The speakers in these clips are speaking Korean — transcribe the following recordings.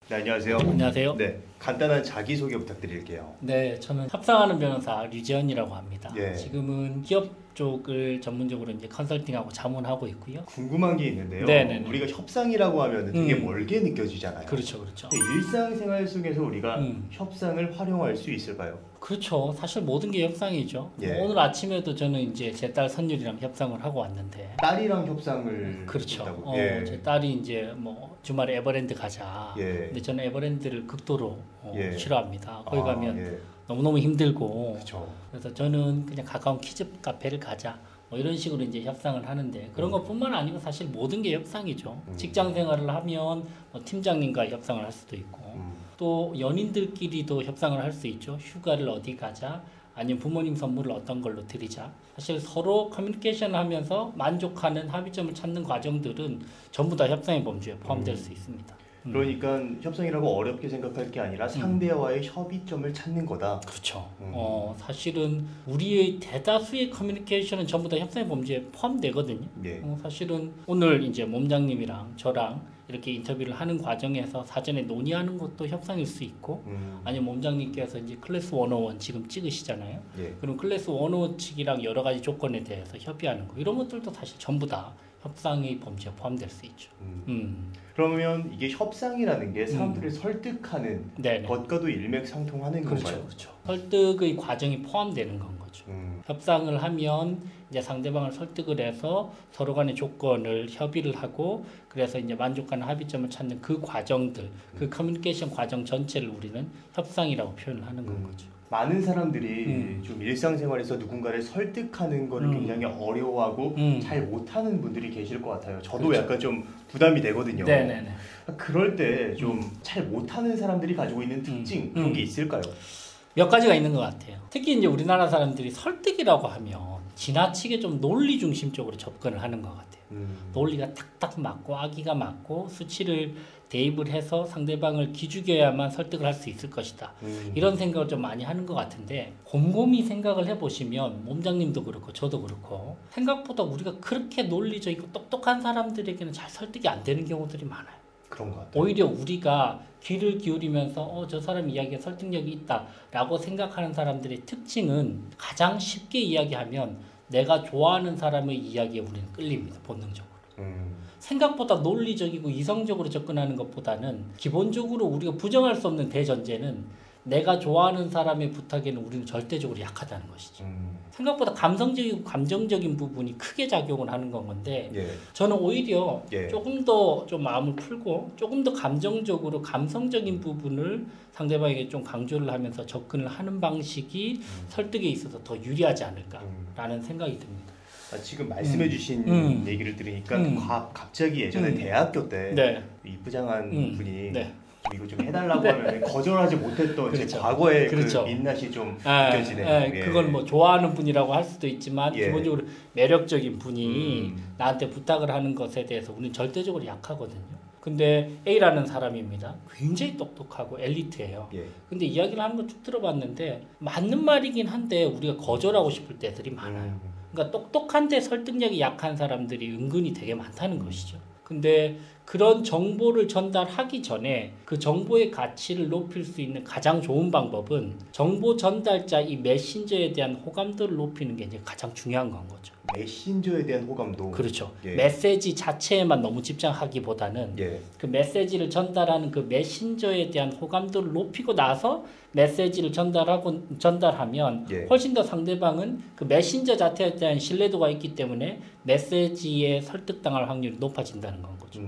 네, 안녕하세요. 안녕하세요. 네, 간단한 자기소개 부탁드릴게요. 네, 저는 협상하는 변호사 류재현이라고 합니다. 예. 지금은 기업 쪽을 전문적으로 이제 컨설팅하고 자문하고 있고요. 궁금한 게 있는데요. 네네네. 우리가 협상이라고 하면 되게 멀게 느껴지잖아요. 그렇죠, 그렇죠. 일상생활 속에서 우리가 협상을 활용할 수 있을까요? 그렇죠. 사실 모든 게 협상이죠. 예. 오늘 아침에도 저는 이제 제 딸 선율이랑 협상을 하고 왔는데. 딸이랑 협상을 그렇죠. 했다고? 제 딸이 이제 뭐 주말에 에버랜드 가자. 예. 근데 저는 에버랜드를 극도로 예. 싫어합니다. 거기 가면 예. 너무너무 힘들고. 그렇죠. 그래서 저는 그냥 가까운 키즈 카페를 가자. 뭐 이런 식으로 이제 협상을 하는데 그런 것뿐만 아니고 사실 모든 게 협상이죠. 직장 생활을 하면 뭐 팀장님과 협상을 할 수도 있고 또 연인들끼리도 협상을 할 수 있죠. 휴가를 어디 가자. 아니면 부모님 선물을 어떤 걸로 드리자. 사실 서로 커뮤니케이션을 하면서 만족하는 합의점을 찾는 과정들은 전부 다 협상의 범주에 포함될 수 있습니다. 그러니까 협상이라고 어렵게 생각할 게 아니라 상대와의 협의점을 찾는 거다. 그렇죠. 사실은 우리의 대다수의 커뮤니케이션은 전부 다 협상의 범주에 포함되거든요. 예. 사실은 오늘 이제 몸장님이랑 저랑 이렇게 인터뷰를 하는 과정에서 사전에 논의하는 것도 협상일 수 있고 아니면 몸장님께서 이제 클래스 101 지금 찍으시잖아요. 예. 그럼 클래스 101 측이랑 여러 가지 조건에 대해서 협의하는 거 이런 것들도 사실 전부 다 협상의 범주에 포함될 수 있죠. 그러면 이게 협상이라는 게 사람들을 설득하는 네네. 것과도 일맥상통하는 그렇죠, 건가요? 그렇죠. 설득의 과정이 포함되는 건 거죠. 협상을 하면 이제 상대방을 설득을 해서 서로 간의 조건을 협의를 하고 그래서 이제 만족하는 합의점을 찾는 그 과정들, 그 커뮤니케이션 과정 전체를 우리는 협상이라고 표현을 하는 건 거죠. 많은 사람들이 좀 일상생활에서 누군가를 설득하는 거를 굉장히 어려워하고 잘 못하는 분들이 계실 것 같아요. 저도 그렇죠. 약간 좀 부담이 되거든요. 네네네. 그럴 때 좀 잘 못하는 사람들이 가지고 있는 특징 그런 게 있을까요? 몇 가지가 있는 것 같아요. 특히 이제 우리나라 사람들이 설득이라고 하면 지나치게 좀 논리 중심적으로 접근을 하는 것 같아요. 논리가 탁탁 맞고 아기가 맞고 수치를 대입을 해서 상대방을 기죽여야만 설득을 할 수 있을 것이다. 이런 생각을 좀 많이 하는 것 같은데 곰곰이 생각을 해보시면 몸장님도 그렇고 저도 그렇고 생각보다 우리가 그렇게 논리적이고 똑똑한 사람들에게는 잘 설득이 안 되는 경우들이 많아요. 그런 것 같아요. 오히려 우리가 귀를 기울이면서 저 사람 이야기에 설득력이 있다라고 생각하는 사람들의 특징은 가장 쉽게 이야기하면 내가 좋아하는 사람의 이야기에 우리는 끌립니다. 본능적으로. 생각보다 논리적이고 이성적으로 접근하는 것보다는 기본적으로 우리가 부정할 수 없는 대전제는 내가 좋아하는 사람의 부탁에는 우리는 절대적으로 약하다는 것이죠. 생각보다 감성적이고 감정적인 부분이 크게 작용을 하는 건데 예. 저는 오히려 예. 조금 더 좀 마음을 풀고 조금 더 감정적으로 감성적인 부분을 상대방에게 좀 강조를 하면서 접근을 하는 방식이 설득에 있어서 더 유리하지 않을까라는 생각이 듭니다. 지금 말씀해주신 얘기를 들으니까 갑자기 예전에 대학교 때 네. 이쁘장한 분이 네. 이거 좀 해달라고 하면 거절하지 못했던 제 그렇죠. 과거의 그렇죠. 그 민낯이 좀 느껴지네요. 예. 그건 뭐 좋아하는 분이라고 할 수도 있지만 예. 기본적으로 매력적인 분이 나한테 부탁을 하는 것에 대해서 우리는 절대적으로 약하거든요. 근데 A라는 사람입니다. 굉장히 똑똑하고 엘리트예요. 예. 근데 이야기를 하는 거 쭉 들어봤는데 맞는 말이긴 한데 우리가 거절하고 싶을 때들이 많아요. 그러니까 똑똑한데 설득력이 약한 사람들이 은근히 되게 많다는 것이죠. 근데 그런 정보를 전달하기 전에 그 정보의 가치를 높일 수 있는 가장 좋은 방법은 정보 전달자 이 메신저에 대한 호감도를 높이는 게 이제 가장 중요한 건 거죠. 메신저에 대한 호감도. 그렇죠. 예. 메시지 자체에만 너무 집중하기보다는 예. 그 메시지를 전달하는 그 메신저에 대한 호감도를 높이고 나서 메시지를 전달하면 예. 훨씬 더 상대방은 그 메신저 자체에 대한 신뢰도가 있기 때문에 메시지에 설득당할 확률이 높아진다는 건 거죠.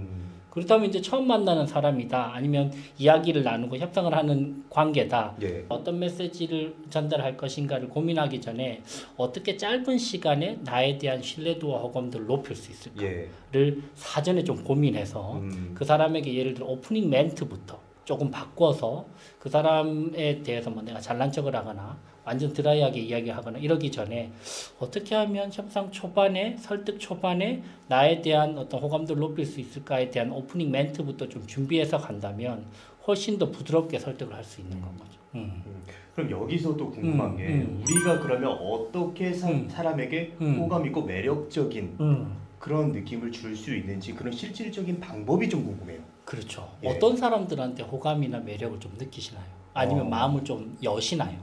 그렇다면 이제 처음 만나는 사람이다 아니면 이야기를 나누고 협상을 하는 관계다 예. 어떤 메시지를 전달할 것인가를 고민하기 전에 어떻게 짧은 시간에 나에 대한 신뢰도와 호감도를 높일 수 있을까를 예. 사전에 좀 고민해서 그 사람에게 예를 들어 오프닝 멘트부터 조금 바꿔서 그 사람에 대해서 뭐 내가 잘난 척을 하거나 완전 드라이하게 이야기하거나 이러기 전에 어떻게 하면 협상 초반에 설득 초반에 나에 대한 어떤 호감도를 높일 수 있을까에 대한 오프닝 멘트부터 좀 준비해서 간다면 훨씬 더 부드럽게 설득을 할 수 있는 건 거죠. 그럼 여기서도 궁금한 게 우리가 그러면 어떻게 사람에게 호감 있고 매력적인 그런 느낌을 줄 수 있는지 그런 실질적인 방법이 좀 궁금해요. 그렇죠. 예. 어떤 사람들한테 호감이나 매력을 좀 느끼시나요? 아니면 마음을 좀 여시나요?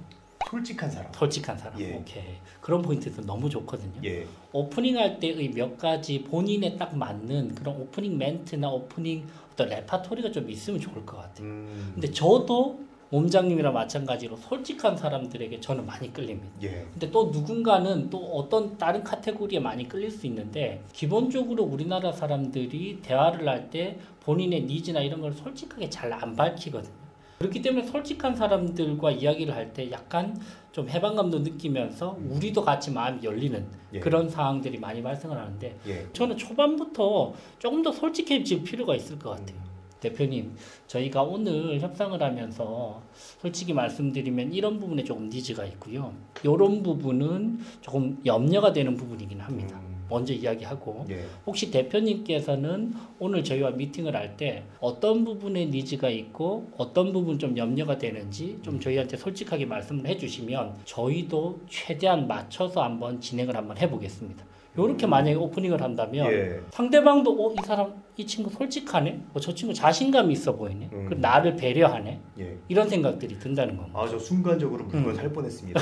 솔직한 사람. 솔직한 사람. 예. 오케이. 그런 포인트도 너무 좋거든요. 예. 오프닝 할 때의 몇 가지 본인에 딱 맞는 그런 오프닝 멘트나 오프닝 어떤 레파토리가 좀 있으면 좋을 것 같아요. 근데 저도 몸장님이랑 마찬가지로 솔직한 사람들에게 저는 많이 끌립니다. 예. 근데 또 누군가는 또 어떤 다른 카테고리에 많이 끌릴 수 있는데 기본적으로 우리나라 사람들이 대화를 할 때 본인의 니즈나 이런 걸 솔직하게 잘 안 밝히거든요. 그렇기 때문에 솔직한 사람들과 이야기를 할 때 약간 좀 해방감도 느끼면서 우리도 같이 마음이 열리는 예. 그런 상황들이 많이 발생을 하는데 예. 저는 초반부터 조금 더 솔직해질 필요가 있을 것 같아요. 대표님, 저희가 오늘 협상을 하면서 솔직히 말씀드리면 이런 부분에 조금 니즈가 있고요. 이런 부분은 조금 염려가 되는 부분이긴 합니다. 먼저 이야기하고 예. 혹시 대표님께서는 오늘 저희와 미팅을 할 때 어떤 부분에 니즈가 있고 어떤 부분 좀 염려가 되는지 좀 저희한테 솔직하게 말씀을 해주시면 저희도 최대한 맞춰서 한번 진행을 한번 해보겠습니다. 이렇게 만약에 오프닝을 한다면 예. 상대방도 이 사람 이 친구 솔직하네, 저 친구 자신감이 있어 보이네, 그리고 나를 배려하네, 예. 이런 생각들이 든다는 겁니다. 아, 저 순간적으로 물건 살 뻔했습니다.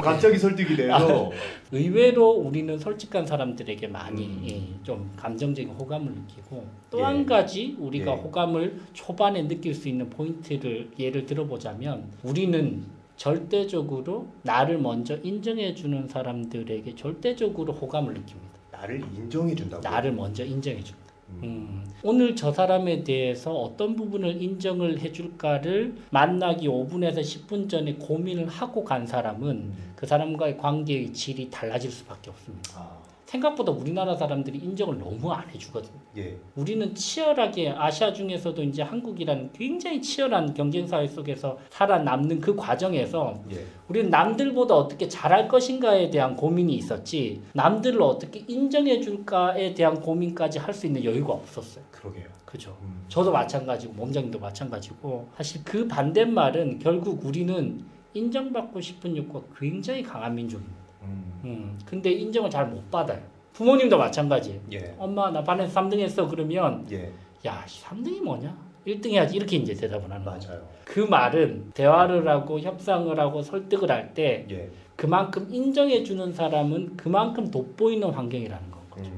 갑자기 설득이 돼서 의외로 우리는 솔직한 사람들에게 많이 좀 감정적인 호감을 느끼고 또 한 가지 우리가 호감을 초반에 느낄 수 있는 포인트를 예를 들어보자면 우리는 절대적으로 나를 먼저 인정해주는 사람들에게 절대적으로 호감을 느낍니다. 나를 인정해준다고? 나를 먼저 인정해줍니다. 오늘 저 사람에 대해서 어떤 부분을 인정을 해줄까를 만나기 5분에서 10분 전에 고민을 하고 간 사람은 그 사람과의 관계의 질이 달라질 수밖에 없습니다. 생각보다 우리나라 사람들이 인정을 너무 안 해주거든요. 예. 우리는 치열하게 아시아 중에서도 이제 한국이라는 굉장히 치열한 경쟁사회 속에서 살아남는 그 과정에서 예. 우리는 남들보다 어떻게 잘할 것인가에 대한 고민이 있었지 남들을 어떻게 인정해 줄까에 대한 고민까지 할 수 있는 여유가 없었어요. 그러게요. 그죠. 저도 마찬가지고 몸장님도 마찬가지고 사실 그 반대말은 결국 우리는 인정받고 싶은 욕구가 굉장히 강한 민족입니다. 근데 인정을 잘 못 받아요. 부모님도 마찬가지예요. 예. 엄마 나 반에서 3등 했어 그러면 예. 야 3등이 뭐냐? 1등 해야지 이렇게 이제 대답을 하는 거죠. 맞아요. 그 말은 대화를 하고 협상을 하고 설득을 할 때 예. 그만큼 인정해 주는 사람은 그만큼 돋보이는 환경이라는 거죠.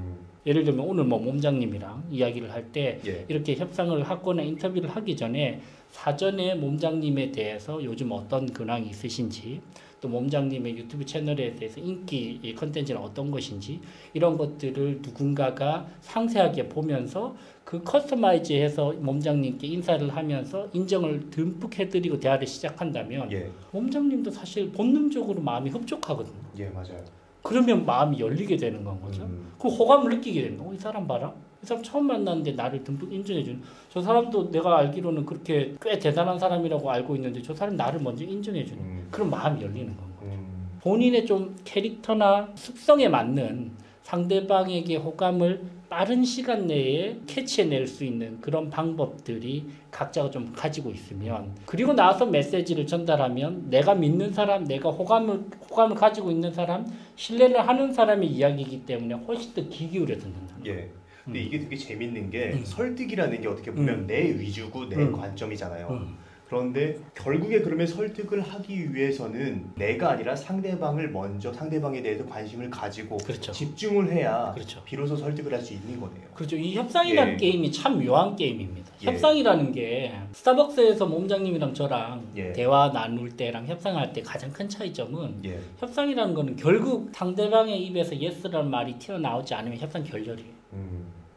예를 들면 오늘 뭐 몸장님이랑 이야기를 할 때 예. 이렇게 협상을 하거나 인터뷰를 하기 전에 사전에 몸장님에 대해서 요즘 어떤 근황이 있으신지 또 몸장님의 유튜브 채널에 대해서 인기 컨텐츠는 어떤 것인지 이런 것들을 누군가가 상세하게 보면서 그 커스터마이즈해서 몸장님께 인사를 하면서 인정을 듬뿍 해드리고 대화를 시작한다면 예. 몸장님도 사실 본능적으로 마음이 흡족하거든요. 예, 맞아요. 그러면 마음이 열리게 되는 건 거죠. 그 호감을 느끼게 됩니다. 이 사람 봐라. 이 사람 처음 만났는데 나를 듬뿍 인정해주는. 저 사람도 내가 알기로는 그렇게 꽤 대단한 사람이라고 알고 있는데 저 사람 나를 먼저 인정해주는. 그런 마음이 열리는 건 거죠. 본인의 좀 캐릭터나 습성에 맞는 상대방에게 호감을 빠른 시간 내에 캐치해낼 수 있는 그런 방법들이 각자가 좀 가지고 있으면 그리고 나서 메시지를 전달하면 내가 믿는 사람, 내가 호감을 가지고 있는 사람, 신뢰를 하는 사람의 이야기이기 때문에 훨씬 더 귀 기울여 듣는다. 예. 근데 이게 되게 재밌는 게 설득이라는 게 어떻게 보면 내 위주고 내 관점이잖아요. 그런데 결국에 그러면 설득을 하기 위해서는 내가 아니라 상대방을 먼저 상대방에 대해서 관심을 가지고 그렇죠. 집중을 해야 그렇죠. 비로소 설득을 할 수 있는 거네요. 그렇죠. 이 협상이라는 게임이 참 묘한 게임입니다. 예. 협상이라는 게 스타벅스에서 몸장님이랑 저랑 예. 대화 나눌 때랑 협상할 때 가장 큰 차이점은 예. 협상이라는 거는 결국 상대방의 입에서 예스라는 말이 튀어나오지 않으면 협상 결렬이에요.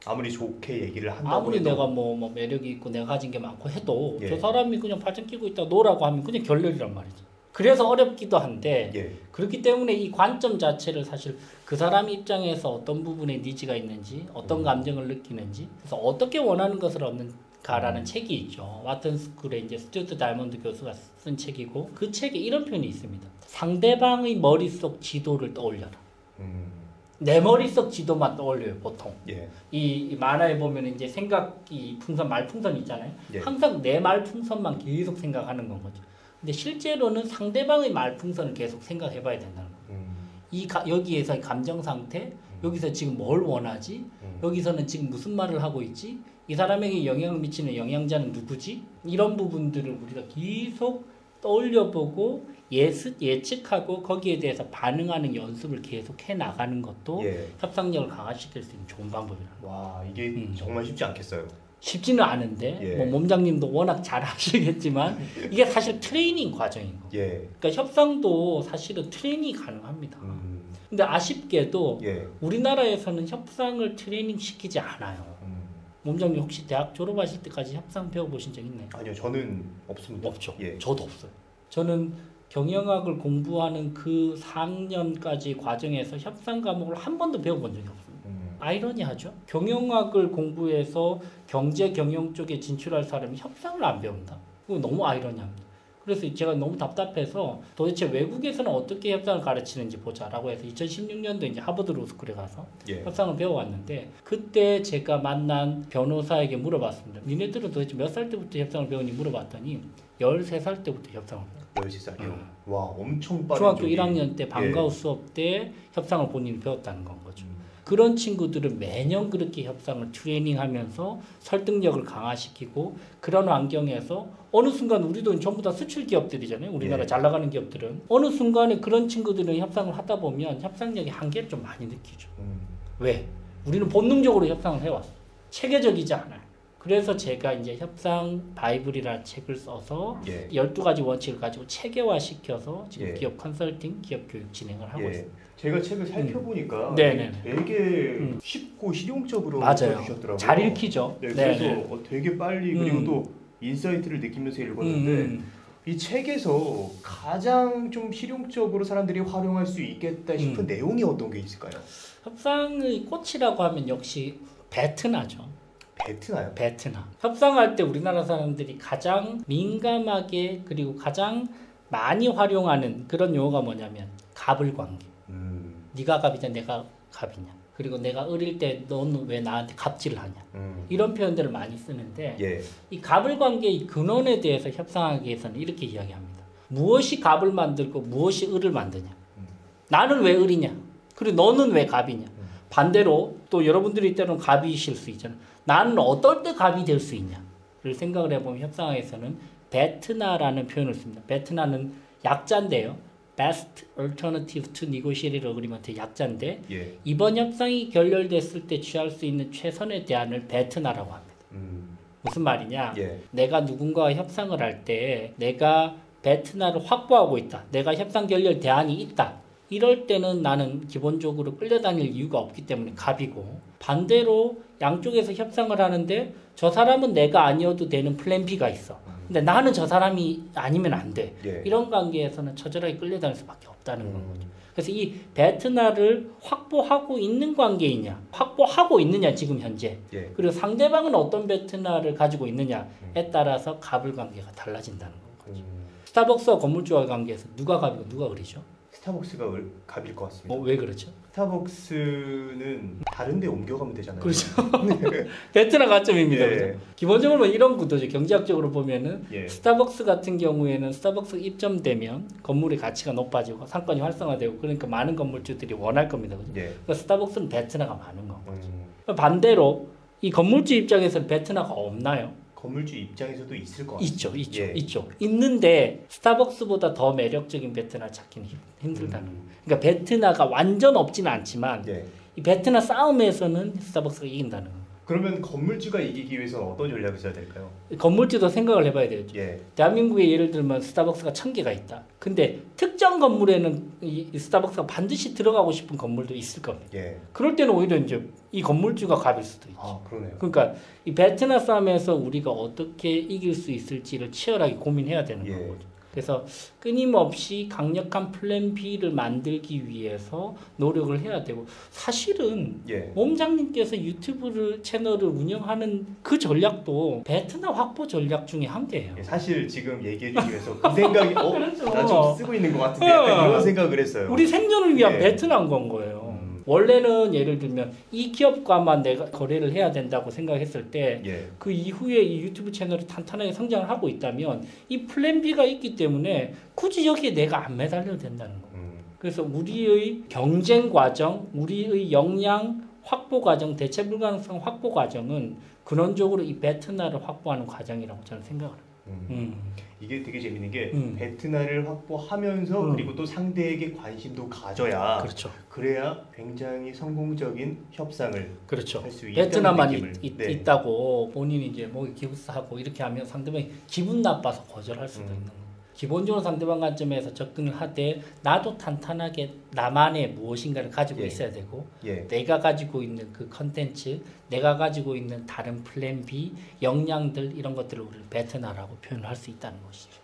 아무리 좋게 얘기를 한다고 아무리 해도 내가 뭐 매력이 있고 내가 가진 게 많고 해도 예. 저 사람이 그냥 발전 끼고 있다 노라고 하면 그냥 결렬이란 말이죠. 그래서 어렵기도 한데 예. 그렇기 때문에 이 관점 자체를 사실 그 사람 입장에서 어떤 부분에 니즈가 있는지 어떤 감정을 느끼는지 그래서 어떻게 원하는 것을 얻는가라는 책이 있죠. 와튼 스쿨의 이제 스튜어트 다이먼드 교수가 쓴 책이고 그 책에 이런 표현이 있습니다. 상대방의 머릿속 지도를 떠올려라. 내 머릿속 지도만 떠올려요 보통. 예. 이 만화에 보면 이제 생각이 풍선 말풍선 있잖아요. 예. 항상 내 말풍선만 계속 생각하는 건 거죠. 근데 실제로는 상대방의 말풍선을 계속 생각해봐야 된다는 거예요. 여기에서의 감정 상태, 여기서 지금 뭘 원하지, 여기서는 지금 무슨 말을 하고 있지, 이 사람에게 영향을 미치는 영향자는 누구지? 이런 부분들을 우리가 계속 떠올려보고 예측하고 거기에 대해서 반응하는 연습을 계속 해나가는 것도 예. 협상력을 강화시킬 수 있는 좋은 방법이라는 거예요. 와, 이게 정말 쉽지 않겠어요. 쉽지는 않은데 예. 뭐 몸장님도 워낙 잘 하시겠지만 이게 사실 트레이닝 과정인 거예요. 예. 그러니까 협상도 사실은 트레이닝이 가능합니다. 근데 아쉽게도 예. 우리나라에서는 협상을 트레이닝 시키지 않아요. 몸장님 혹시 대학 졸업하실 때까지 협상 배워보신 적 있나요? 아니요, 저는 없습니다. 없죠. 예. 저도 없어요. 저는 경영학을 공부하는 그 4학년까지 과정에서 협상 과목을 한 번도 배워본 적이 없어요. 아이러니하죠. 경영학을 공부해서 경제 경영 쪽에 진출할 사람이 협상을 안 배운다. 그거 너무 아이러니합니다. 그래서 제가 너무 답답해서 도대체 외국에서는 어떻게 협상을 가르치는지 보자라고 해서 2016년도에 이제 하버드 로스쿨에 가서 예. 협상을 배워왔는데 그때 제가 만난 변호사에게 물어봤습니다. 니네들은 도대체 몇 살 때부터 협상을 배우니 물어봤더니 13살 때부터 협상을 배워요. 13살이요? 와, 엄청 빠른 중학교 쪽이. 1학년 때 방과후 수업 때 협상을 본인이 배웠다는 건 거죠. 그런 친구들은 매년 그렇게 협상을 트레이닝하면서 설득력을 강화시키고 그런 환경에서 어느 순간 우리도 전부 다 수출 기업들이잖아요. 우리나라 예. 잘 나가는 기업들은 어느 순간에 그런 친구들은 협상을 하다 보면 협상력의 한계를 좀 많이 느끼죠. 왜? 우리는 본능적으로 협상을 해왔어. 체계적이지 않아요. 그래서 제가 이제 협상 바이블이라는 책을 써서 예. 12가지 원칙을 가지고 체계화시켜서 지금 예. 기업 컨설팅, 기업 교육 진행을 하고 예. 있습니다. 제가 책을 살펴보니까 네네. 되게 쉽고 실용적으로 맞아요. 써주셨더라고요. 잘 읽히죠. 네, 그래서 네네. 되게 빨리 그리고 또 인사이트를 느끼면서 읽었는데 이 책에서 가장 좀 실용적으로 사람들이 활용할 수 있겠다 싶은 내용이 어떤 게 있을까요? 협상의 꽃이라고 하면 역시 베트나죠. 베트나요? 베트나. 협상할 때 우리나라 사람들이 가장 민감하게 그리고 가장 많이 활용하는 그런 용어가 뭐냐면 갑을관계. 네가 갑이냐 내가 갑이냐. 그리고 내가 어릴 때 너는 왜 나한테 갑질을 하냐. 이런 표현들을 많이 쓰는데 예. 이 갑을관계의 근원에 대해서 협상하기 위해서는 이렇게 이야기합니다. 무엇이 갑을 만들고 무엇이 을을 만드냐. 나는 왜 을이냐. 그리고 너는 왜 갑이냐. 반대로 또 여러분들이 때로는 갑이실 수 있잖아요. 나는 어떨 때 갑이 될 수 있냐를 생각을 해보면 협상에서는 베트나라는 표현을 씁니다. 베트나는 약자인데요. Best Alternative to Negotiate Agreement의 약자인데 예. 이번 협상이 결렬됐을 때 취할 수 있는 최선의 대안을 베트나라고 합니다. 무슨 말이냐? 예. 내가 누군가와 협상을 할 때 내가 베트나를 확보하고 있다. 내가 협상 결렬 대안이 있다. 이럴 때는 나는 기본적으로 끌려다닐 이유가 없기 때문에 갑이고 반대로 양쪽에서 협상을 하는데 저 사람은 내가 아니어도 되는 플랜 B가 있어. 근데 나는 저 사람이 아니면 안 돼. 예. 이런 관계에서는 처절하게 끌려다닐 수밖에 없다는 거죠. 그래서 이 베트나를 확보하고 있는 관계이냐, 확보하고 있느냐 지금 현재. 예. 그리고 상대방은 어떤 베트나를 가지고 있느냐에 따라서 갑을 관계가 달라진다는 거죠. 스타벅스와 건물주와의 관계에서 누가 갑이고 누가 을이죠? 스타벅스가 갑일 것 같습니다. 왜 그렇죠? 스타벅스는 다른 데 옮겨가면 되잖아요. 그렇죠. 베트나 가점입니다. 예. 그렇죠? 기본적으로 이런 구도죠. 경제학적으로 보면은 예. 스타벅스 같은 경우에는 스타벅스 입점되면 건물의 가치가 높아지고 상권이 활성화되고 그러니까 많은 건물주들이 원할 겁니다. 그렇죠? 예. 그러니까 스타벅스는 베트나가 많은 거죠. 반대로 이 건물주 입장에서는 베트나가 없나요? 건물주 입장에서도 있을 것 같아요. 있죠. 예. 있죠. 있는데 스타벅스보다 더 매력적인 베트나를 찾기는 힘들다는 거예요. 그러니까 베트나가 완전 없지는 않지만 예. 이 베트나 싸움에서는 스타벅스가 이긴다는 거예요. 그러면 건물주가 이기기 위해서는 어떤 전략을 써야 될까요? 건물주도 생각을 해봐야 되죠. 예. 대한민국에 예를 들면 스타벅스가 1000개가 있다. 근데 특정 건물에는 이 스타벅스가 반드시 들어가고 싶은 건물도 있을 겁니다. 예. 그럴 때는 오히려 이제 이 건물주가 갑일 수도 있죠. 아, 그러네요. 그러니까 이 베트나 싸움에서 우리가 어떻게 이길 수 있을지를 치열하게 고민해야 되는 예. 거죠. 그래서 끊임없이 강력한 플랜 B를 만들기 위해서 노력을 해야 되고 사실은 예. 몸장님께서 유튜브 채널을 운영하는 그 전략도 베트나 확보 전략 중에 한 개예요. 예, 사실 지금 얘기해주면서 그 생각이 그렇죠. 나 좀 쓰고 있는 것 같은데 약간 이런 생각을 했어요. 우리 생존을 위한 예. 베트나인 건 거예요. 원래는 예를 들면 이 기업과만 내가 거래를 해야 된다고 생각했을 때 그 예. 이후에 이 유튜브 채널이 탄탄하게 성장을 하고 있다면 이 플랜 B가 있기 때문에 굳이 여기에 내가 안 매달려도 된다는 거예요. 그래서 우리의 경쟁 과정, 우리의 역량 확보 과정, 대체 불가능성 확보 과정은 근원적으로 이 베트나를 확보하는 과정이라고 저는 생각을 해요. 이게 되게 재밌는 게 베트나를 확보하면서 그리고 또 상대에게 관심도 가져야 그렇죠. 그래야 굉장히 성공적인 협상을 그렇죠. 할 수 있다는 베트남만 느낌을. 네. 있다고 본인이 이제 뭐 기부사하고 이렇게 하면 상대방이 기분 나빠서 거절할 수도 있는 거예요. 기본적으로 상대방 관점에서 접근을 하되 나도 탄탄하게 나만의 무엇인가를 가지고 예. 있어야 되고 예. 내가 가지고 있는 그 컨텐츠, 내가 가지고 있는 다른 플랜 B, 역량들 이런 것들을 우리는 베트나라고 표현할 수 있다는 것이죠.